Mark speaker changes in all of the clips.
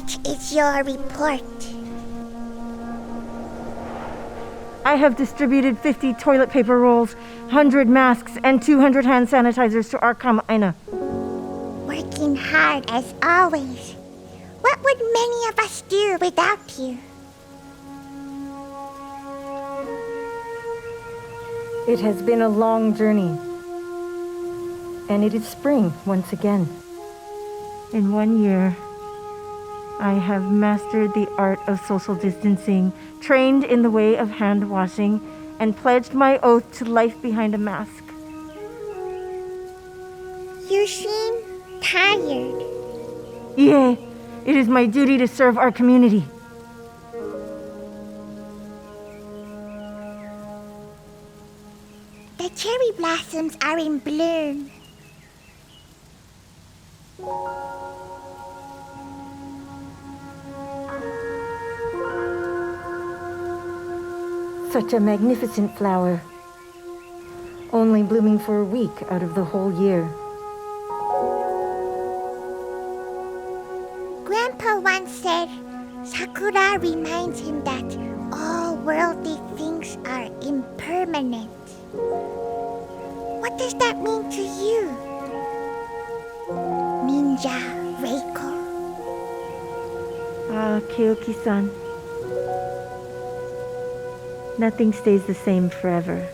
Speaker 1: What is your report?
Speaker 2: I have distributed 50 toilet paper rolls, 100 masks, and 200 hand sanitizers to our kamaaina.
Speaker 1: Working hard as always. What would many of us do without you?
Speaker 2: It has been a long journey. And it is spring once again. In 1 year, I have mastered the art of social distancing, trained in the way of hand washing, and pledged my oath to life behind a mask.
Speaker 1: You seem tired.
Speaker 2: Yea, it is my duty to serve our community.
Speaker 1: The cherry blossoms are in bloom.
Speaker 2: Such a magnificent flower. Only blooming for a week out of the whole year.
Speaker 1: Grandpa once said, Sakura reminds him that all worldly things are impermanent. What does that mean to you, Ninja Reiko?
Speaker 2: Keoki-san. Nothing stays the same forever.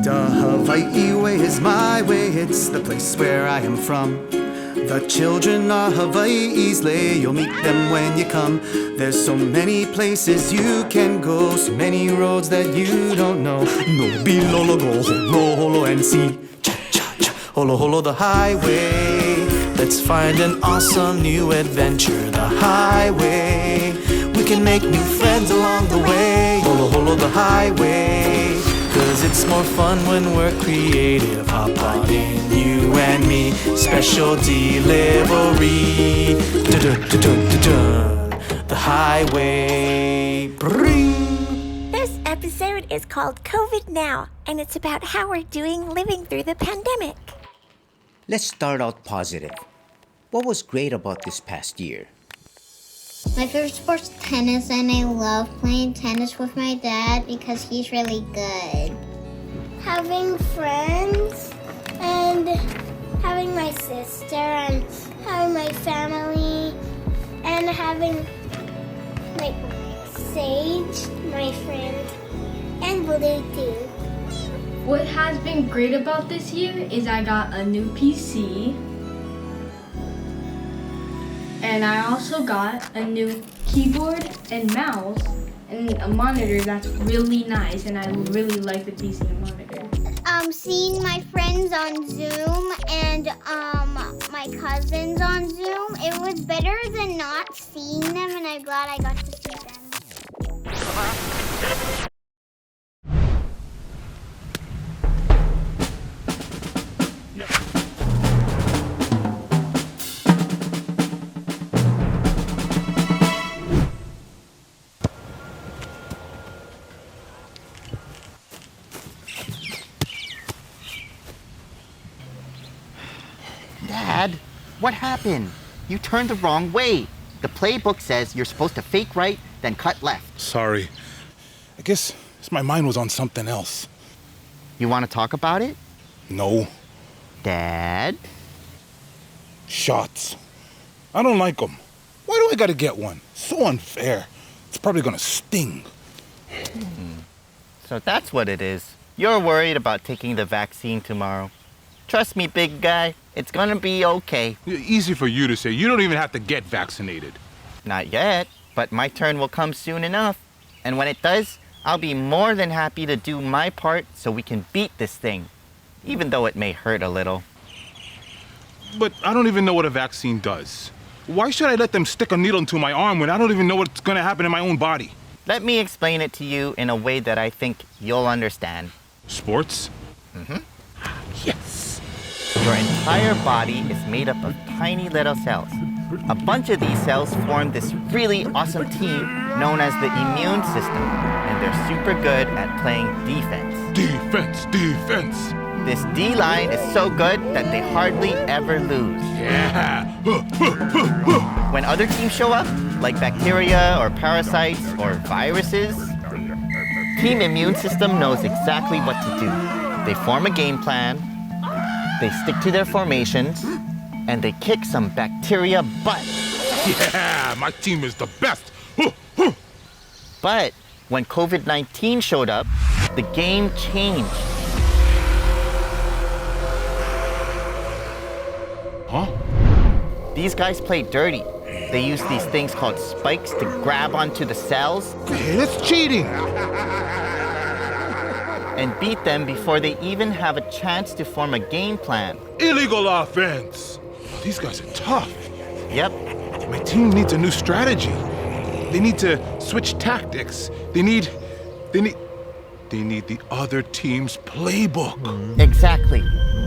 Speaker 3: The Hawaii way is my way, it's the place where I am from. The children are Hawaii's lay, you'll meet them when you come. There's so many places you can go, so many roads that you don't know. No bilolo go holo holo and see cha cha cha holo holo the highway. Let's find an awesome new adventure, the highway. We can make new friends along the way. Holo holo the highway. 'Cause it's more fun when we're creative. Hop on in, you and me. Special delivery. Dun-dun-dun-dun-dun. The highway. Bring.
Speaker 4: This episode is called COVID Now, and it's about how we're doing living through the pandemic.
Speaker 5: Let's start out positive. What was great about this past year?
Speaker 6: My favorite sport's tennis, and I love playing tennis with my dad because he's really good.
Speaker 7: Having friends and having my sister and having my family and having like Sage, my friend, and Bluetooth.
Speaker 8: What has been great about this year is I got a new PC. And I also got a new keyboard and mouse and a monitor that's really nice, and I really like the PC and monitor.
Speaker 6: Seeing my friends on Zoom and my cousins on Zoom, it was better than not seeing them, and I'm glad I got to see them.
Speaker 9: Dad, what happened? You turned the wrong way. The playbook says you're supposed to fake right, then cut left.
Speaker 10: Sorry. I guess my mind was on something else.
Speaker 9: You want to talk about it?
Speaker 10: No.
Speaker 9: Dad?
Speaker 10: Shots. I don't like them. Why do I gotta get one? So unfair. It's probably gonna sting.
Speaker 9: So that's what it is. You're worried about taking the vaccine tomorrow. Trust me, big guy, it's gonna be okay.
Speaker 10: Easy for you to say. You don't even have to get vaccinated.
Speaker 9: Not yet, but my turn will come soon enough. And when it does, I'll be more than happy to do my part so we can beat this thing, even though it may hurt a little.
Speaker 10: But I don't even know what a vaccine does. Why should I let them stick a needle into my arm when I don't even know what's gonna happen in my own body?
Speaker 9: Let me explain it to you in a way that I think you'll understand.
Speaker 10: Sports?
Speaker 9: Mm-hmm.
Speaker 10: Yes.
Speaker 9: Your entire body is made up of tiny little cells. A bunch of these cells form this really awesome team known as the immune system, and they're super good at playing defense.
Speaker 10: Defense!
Speaker 9: This D line is so good that they hardly ever lose.
Speaker 10: Yeah.
Speaker 9: When other teams show up, like bacteria or parasites or viruses, team immune system knows exactly what to do. They form a game plan, they stick to their formations, and they kick some bacteria butt.
Speaker 10: Yeah, my team is the best.
Speaker 9: But when COVID-19 showed up, the game changed.
Speaker 10: Huh?
Speaker 9: These guys play dirty. They use these things called spikes to grab onto the cells
Speaker 10: Hey, that's cheating.
Speaker 9: and beat them before they even have a chance to form a game plan.
Speaker 10: Illegal offense. These guys are tough.
Speaker 9: Yep,
Speaker 10: My team needs a new strategy. They need to switch tactics. They need the other team's playbook.
Speaker 9: exactly.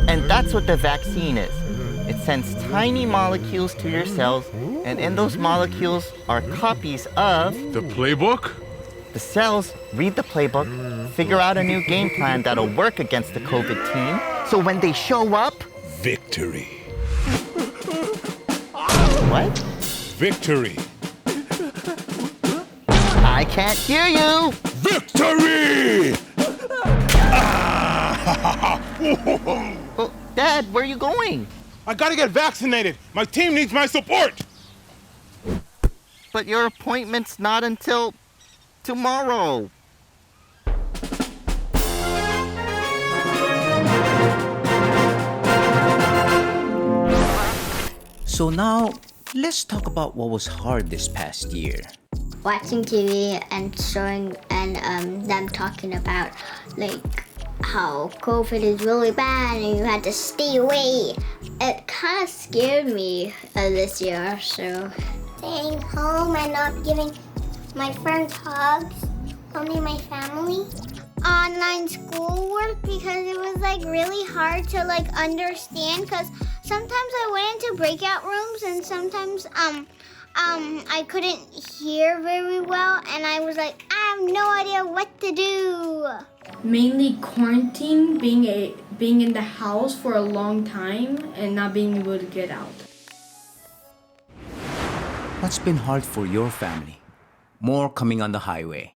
Speaker 9: And that's what the vaccine is. It sends tiny molecules to your cells, and in those molecules are copies of...
Speaker 10: The playbook?
Speaker 9: The cells read the playbook, figure out a new game plan that'll work against the COVID team, so when they show up...
Speaker 10: Victory.
Speaker 9: What?
Speaker 10: Victory.
Speaker 9: I can't hear you!
Speaker 10: Victory!
Speaker 9: Oh, Dad, where are you going?
Speaker 10: I gotta get vaccinated. My team needs my support.
Speaker 9: But your appointment's not until tomorrow.
Speaker 5: So now, let's talk about what was hard this past year.
Speaker 6: Watching TV and showing and them talking about like how COVID is really bad and you had to stay away. It kind of scared me this year, so.
Speaker 7: Staying home and not giving my friends hugs, only my family.
Speaker 6: Online schoolwork because it was like really hard to like understand because sometimes I went into breakout rooms and sometimes I couldn't hear very well and I was like, I have no idea what to do.
Speaker 8: Mainly quarantine, being in the house for a long time and not being able to get out.
Speaker 5: What's been hard for your family? More coming on the highway.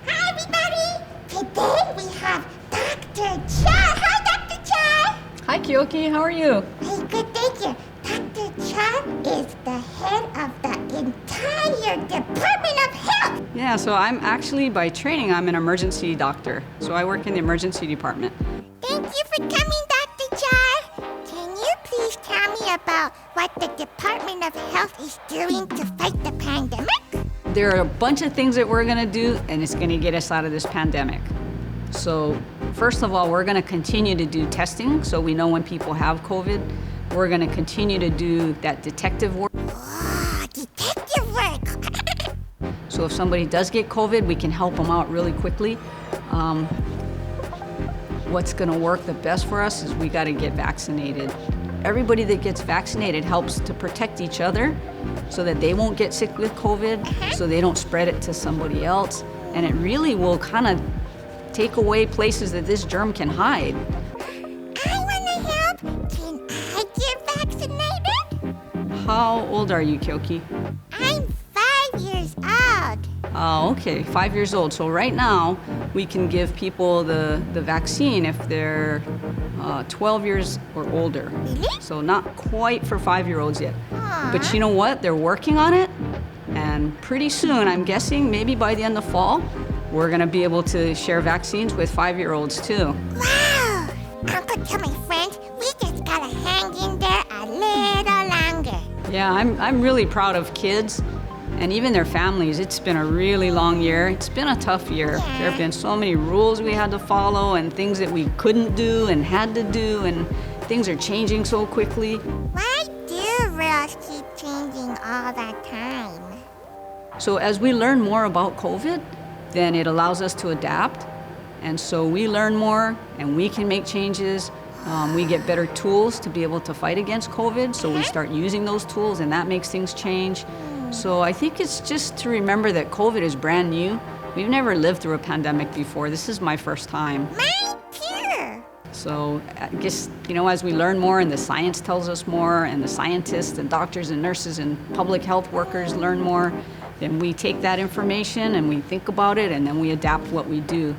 Speaker 1: Hi, everybody! Today we have Dr. Cha. Hi, Dr. Cha!
Speaker 11: Hi, Keoki. How are you?
Speaker 1: Hey, good, thank you. Dr. Cha is the head of the entire Department of Health.
Speaker 11: Yeah, so I'm actually, by training, I'm an emergency doctor. So I work in the emergency department.
Speaker 1: Thank you for coming, Dr. Cha. Can you please tell me about what the Department of Health is doing to fight the pandemic?
Speaker 11: There are a bunch of things that we're gonna do, and it's gonna get us out of this pandemic. So first of all, we're gonna continue to do testing so we know when people have COVID. We're gonna continue to do that detective work.
Speaker 1: Oh, detective work.
Speaker 11: So if somebody does get COVID, we can help them out really quickly. What's gonna work the best for us is we gotta get vaccinated. Everybody that gets vaccinated helps to protect each other so that they won't get sick with COVID, so they don't spread it to somebody else. And it really will kind of take away places that this germ can hide.
Speaker 1: I want to help. Can I get vaccinated?
Speaker 11: How old are you, Keoki?
Speaker 1: I'm 5 years old.
Speaker 11: Oh, okay, 5 years old. So right now, we can give people the vaccine if they're 12 years or older.
Speaker 1: Really?
Speaker 11: So not quite for 5-year-olds yet.
Speaker 1: Aw.
Speaker 11: But you know what? They're working on it. And pretty soon, I'm guessing maybe by the end of fall, we're gonna be able to share vaccines with 5-year-olds too.
Speaker 1: Wow! Uncle, tell my friends, we just gotta hang in there a little longer.
Speaker 11: Yeah, I'm really proud of kids and even their families. It's been a really long year. It's been a tough year.
Speaker 1: Yeah.
Speaker 11: There have been so many rules we had to follow and things that we couldn't do and had to do, and things are changing so quickly.
Speaker 1: Why do rules keep changing all the time?
Speaker 11: So as we learn more about COVID, then it allows us to adapt. And so we learn more and we can make changes. We get better tools to be able to fight against COVID. So we start using those tools and that makes things change. So I think it's just to remember that COVID is brand new. We've never lived through a pandemic before. This is my first time.
Speaker 1: Mine too.
Speaker 11: So I guess, as we learn more and the science tells us more and the scientists and doctors and nurses and public health workers learn more, then we take that information and we think about it and then we adapt what we do.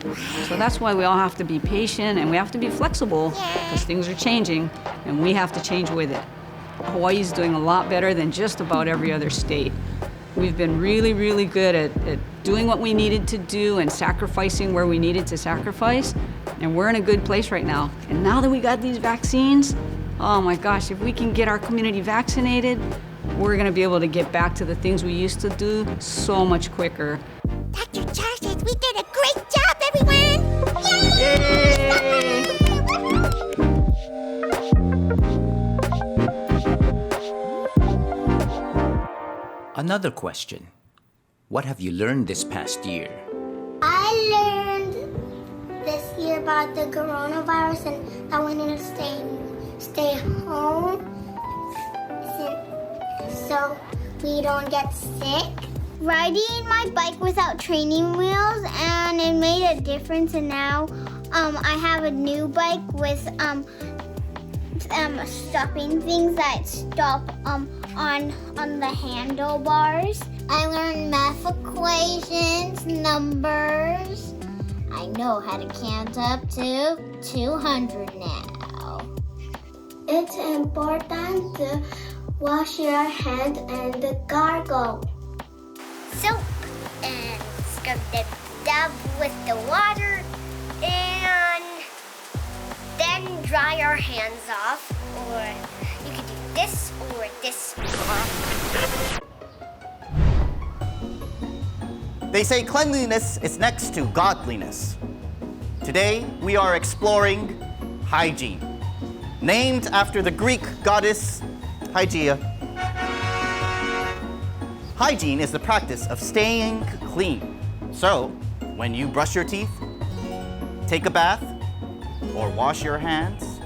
Speaker 11: So that's why we all have to be patient and we have to be flexible because things are changing and we have to change with it. Hawaii's doing a lot better than just about every other state. We've been really, really good at doing what we needed to do and sacrificing where we needed to sacrifice. And we're in a good place right now. And now that we got these vaccines, oh my gosh, if we can get our community vaccinated, we're gonna be able to get back to the things we used to do so much quicker.
Speaker 1: Dr. Char says we did a great job, everyone!
Speaker 11: Yay!
Speaker 5: Another question. What have you learned this past year?
Speaker 7: I learned this year about the coronavirus and that we need to stay home so we don't get sick.
Speaker 6: Riding my bike without training wheels, and it made a difference. And now I have a new bike with stopping things that stop on the handlebars.
Speaker 7: I learned math equations, numbers. I know how to count up to 200 now. It's important to wash your hands and gargle.
Speaker 1: Soap and scrub the dab with the water and then dry our hands off, or you can do this or this.
Speaker 9: They say cleanliness is next to godliness. Today, we are exploring hygiene, named after the Greek goddess Hygeia. Hygiene is the practice of staying clean. So, when you brush your teeth, take a bath, or wash your hands,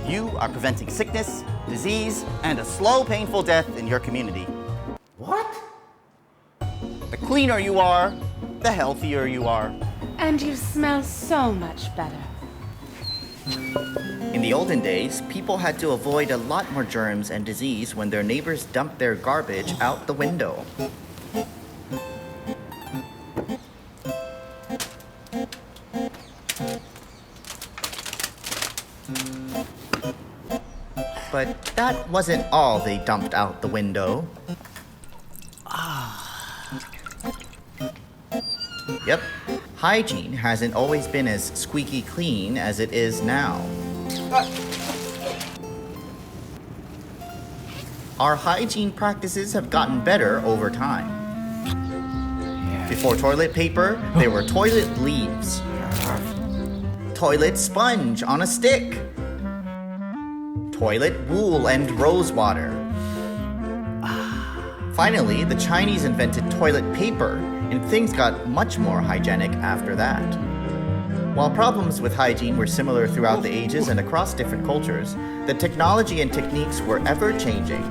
Speaker 9: you are preventing sickness, disease, and a slow, painful death in your community.
Speaker 5: What?
Speaker 9: The cleaner you are, the healthier you are.
Speaker 12: And you smell so much better.
Speaker 9: In the olden days, people had to avoid a lot more germs and disease when their neighbors dumped their garbage out the window. But that wasn't all they dumped out the window. Yep, hygiene hasn't always been as squeaky clean as it is now. Our hygiene practices have gotten better over time. Before toilet paper, there were toilet leaves. Toilet sponge on a stick. Toilet wool and rose water. Finally, the Chinese invented toilet paper, and things got much more hygienic after that. While problems with hygiene were similar throughout the ages and across different cultures, the technology and techniques were ever changing.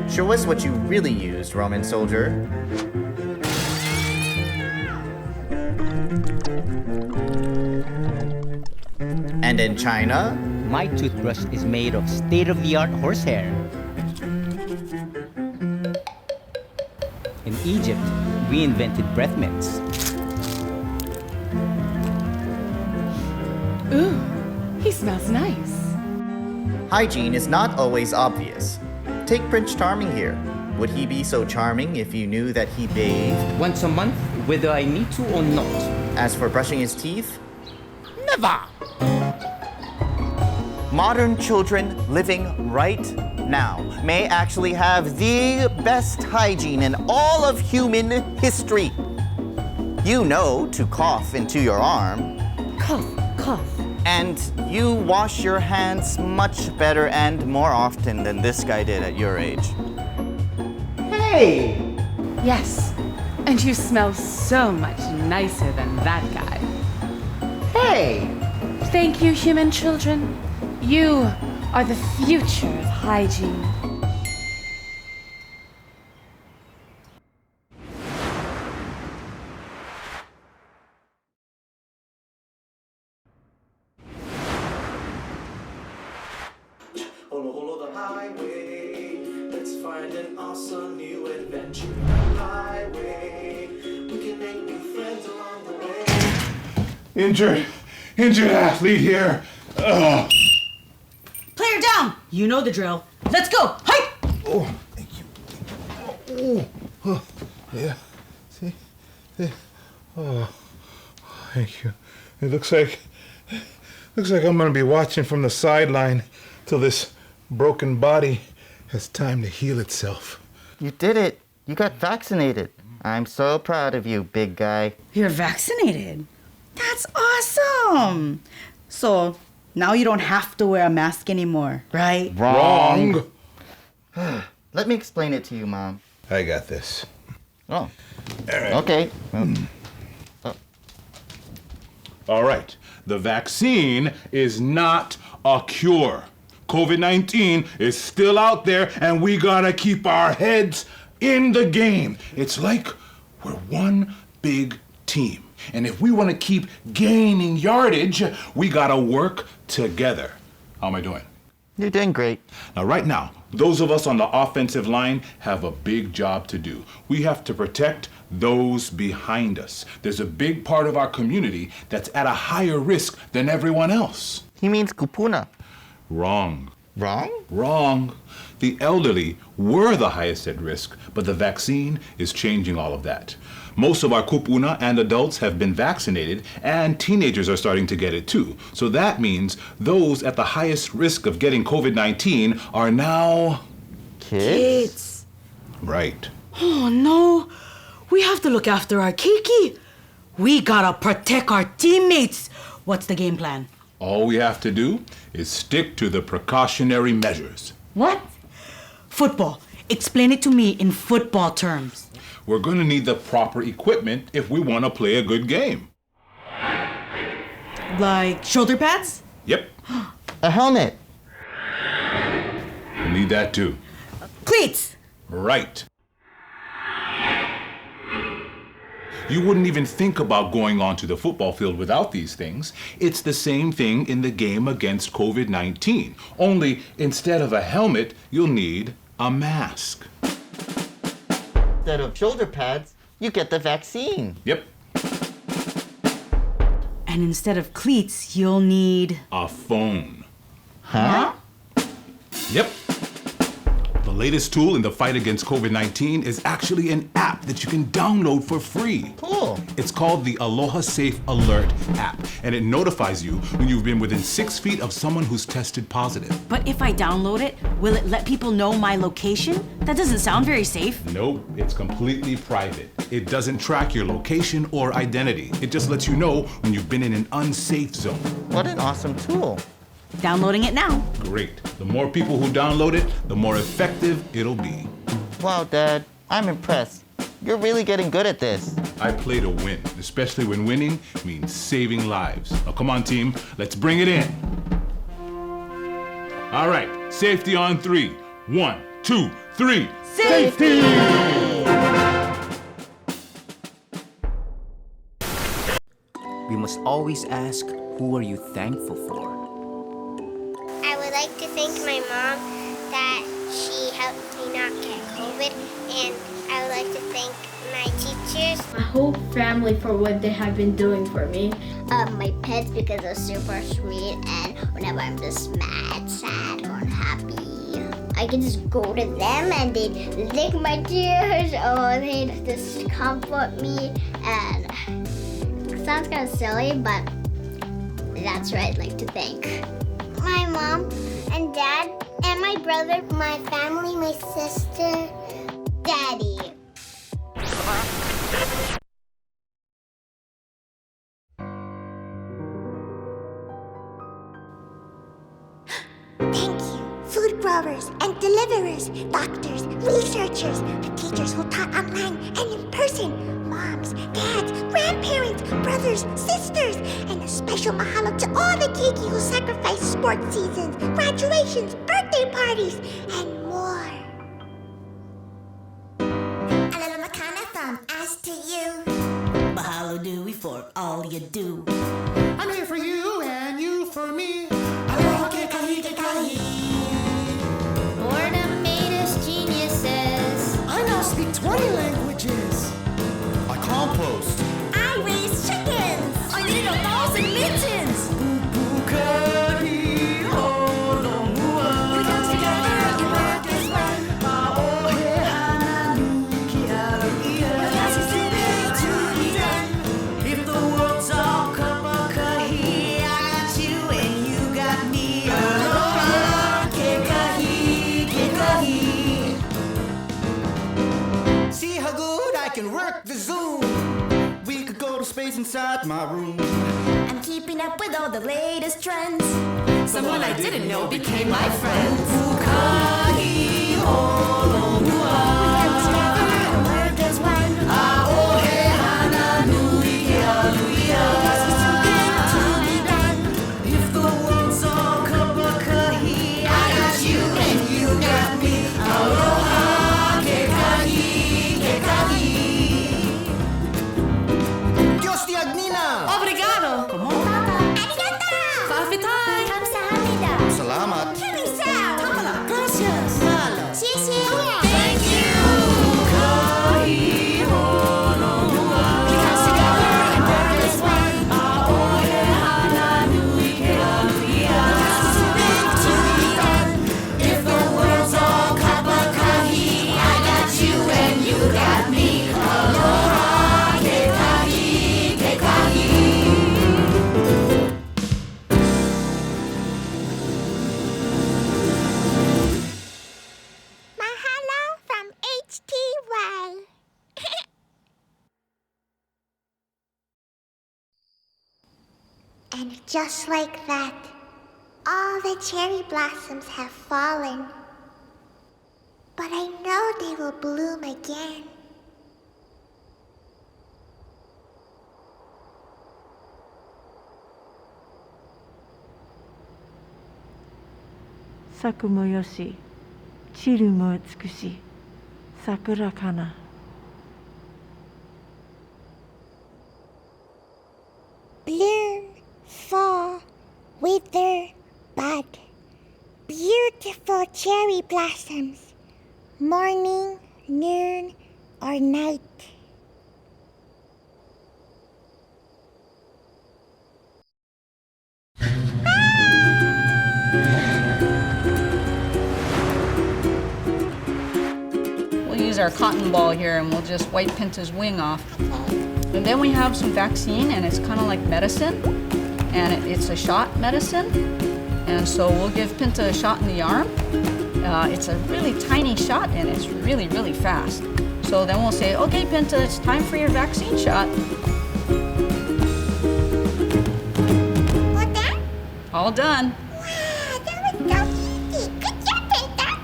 Speaker 9: Show us what you really used, Roman soldier. And in China,
Speaker 13: my toothbrush is made of state-of-the-art horsehair. In Egypt, we invented breath mints.
Speaker 12: Ooh, he smells nice.
Speaker 9: Hygiene is not always obvious. Take Prince Charming here. Would he be so charming if you knew that he bathed
Speaker 13: once a month, whether I need to or not?
Speaker 9: As for brushing his teeth,
Speaker 13: never!
Speaker 9: Modern children living right now may actually have the best hygiene in all of human history. You know to cough into your arm.
Speaker 2: Cough, cough.
Speaker 9: And you wash your hands much better and more often than this guy did at your age.
Speaker 13: Hey!
Speaker 12: Yes, and you smell so much nicer than that guy.
Speaker 13: Hey!
Speaker 12: Thank you, human children. You are the future of hygiene.
Speaker 3: highway. Let's find an awesome new adventure. Highway. We can make new friends along the way.
Speaker 10: Injured athlete here. Ugh.
Speaker 14: Player down! You know the drill. Let's go! Hi!
Speaker 10: Oh, thank you. Oh, yeah. See? Oh, thank you. It looks like I'm gonna be watching from the sideline till this broken body has time to heal itself.
Speaker 9: You did it. You got vaccinated. I'm so proud of you, big guy.
Speaker 14: You're vaccinated? That's awesome! So, now you don't have to wear a mask anymore, right?
Speaker 10: Wrong!
Speaker 9: Let me explain it to you, Mom.
Speaker 10: I got this.
Speaker 9: Oh.
Speaker 10: All right.
Speaker 9: Okay.
Speaker 10: All right. The vaccine is not a cure. COVID-19 is still out there, and we gotta keep our heads in the game. It's like we're one big team. And if we want to keep gaining yardage, we gotta work together. How am I doing?
Speaker 9: You're doing great.
Speaker 10: Now, right now, those of us on the offensive line have a big job to do. We have to protect those behind us. There's a big part of our community that's at a higher risk than everyone else.
Speaker 9: He means kupuna.
Speaker 10: Wrong.
Speaker 9: Wrong?
Speaker 10: Wrong. The elderly were the highest at risk, but the vaccine is changing all of that. Most of our kupuna and adults have been vaccinated, and teenagers are starting to get it too. So that means those at the highest risk of getting COVID-19 are now...
Speaker 14: Kids.
Speaker 10: Right.
Speaker 14: Oh no, we have to look after our Keoki. We gotta protect our teammates. What's the game plan?
Speaker 10: All we have to do is stick to the precautionary measures.
Speaker 14: What? Football. Explain it to me in football terms.
Speaker 10: We're going to need the proper equipment if we want to play a good game.
Speaker 14: Like shoulder pads?
Speaker 10: Yep.
Speaker 9: A helmet.
Speaker 10: We'll need that too.
Speaker 14: Cleats.
Speaker 10: Right. You wouldn't even think about going onto the football field without these things. It's the same thing in the game against COVID-19. Only instead of a helmet, you'll need a mask.
Speaker 9: Instead of shoulder pads, you get the vaccine.
Speaker 10: Yep.
Speaker 14: And instead of cleats, you'll need...
Speaker 10: a phone.
Speaker 14: Huh?
Speaker 10: Yep. The latest tool in the fight against COVID-19 is actually an app that you can download for free.
Speaker 9: Cool.
Speaker 10: It's called the Aloha Safe Alert app, and it notifies you when you've been within 6 feet of someone who's tested positive.
Speaker 14: But if I download it, will it let people know my location? That doesn't sound very safe.
Speaker 10: Nope, it's completely private. It doesn't track your location or identity. It just lets you know when you've been in an unsafe zone.
Speaker 9: What an awesome tool.
Speaker 14: Downloading it now.
Speaker 10: Great. The more people who download it, the more effective it'll be.
Speaker 9: Wow, Dad, I'm impressed. You're really getting good at this.
Speaker 10: I play to win, especially when winning means saving lives. Now come on, team, let's bring it in. All right, safety on 3. 1, 2, 3. Safety!
Speaker 5: We must always ask, who are you thankful for?
Speaker 1: I would like to thank my mom that she helped me not get COVID, and I would like to thank my teachers.
Speaker 8: My whole family for what they have been doing for me.
Speaker 6: My pets because they're super sweet, and whenever I'm just mad, sad, or unhappy, I can just go to them and they'd lick my tears or they'd just comfort me. And it sounds kind of silly, but that's what I'd like to thank.
Speaker 7: My mom and dad and my brother, my family, my sister,
Speaker 6: Daddy.
Speaker 7: thank you, food growers and deliverers, doctors, researchers, the teachers who taught online and in person, moms, dads, grandparents, brothers, sisters, and a special mahalo to all the keiki who sacrificed sports seasons, graduations, birthday parties, and more. A little makana from us to you.
Speaker 14: Mahalo Dewey for all you do.
Speaker 3: I'm here for you and you for me. Aloha ke kahi ke kahi.
Speaker 1: More
Speaker 3: 20 languages. I compost.
Speaker 7: I raise chickens. I need 1,000 mittens.
Speaker 3: See how good I can work the Zoom. We could go to space inside my room.
Speaker 7: I'm keeping up with all the latest trends. Someone I didn't know became my friend. If the world's all cup of kahi, I got you and you got me. Aloha, ke kahi, ke kahi.
Speaker 3: Dios te agnina.
Speaker 14: Obrigado.
Speaker 7: Arigato.
Speaker 14: Fafitai.
Speaker 7: Kamsahamnida.
Speaker 3: Salamat.
Speaker 7: Kilisao.
Speaker 14: Tamala. Gracias. Malo.
Speaker 7: Xie Thank you. Because together and work as one. Because it's too big to be done. If the world's all kappa kahi, I got you and you got me. Aloha, ke kahi, ke kahi.
Speaker 4: Mahalo from HTY.
Speaker 7: And just like that, all the cherry blossoms have fallen. But I know they will bloom again.
Speaker 2: Saku mo yoshi, chiru mo utsukushi, sakura kana.
Speaker 7: Bloom, fall, wither, bud. Beautiful cherry blossoms. Morning, noon, or night.
Speaker 11: We'll use our cotton ball here and we'll just wipe Pinta's wing off. And then we have some vaccine, and it's kind of like medicine, and it's a shot medicine. And so we'll give Pinta a shot in the arm. It's a really tiny shot, and it's really, really fast. So then we'll say, okay, Pinta, it's time for your vaccine shot.
Speaker 7: All done?
Speaker 11: All done.
Speaker 7: Wow, that was so easy. Good job, Pinta.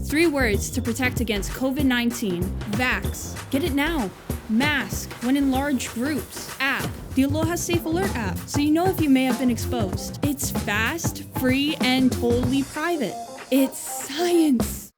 Speaker 15: 3 words to protect against COVID-19. Vax. Get it now. Mask when in large groups. App. The Aloha Safe Alert app, so you know if you may have been exposed. It's fast, free, and totally private. It's science.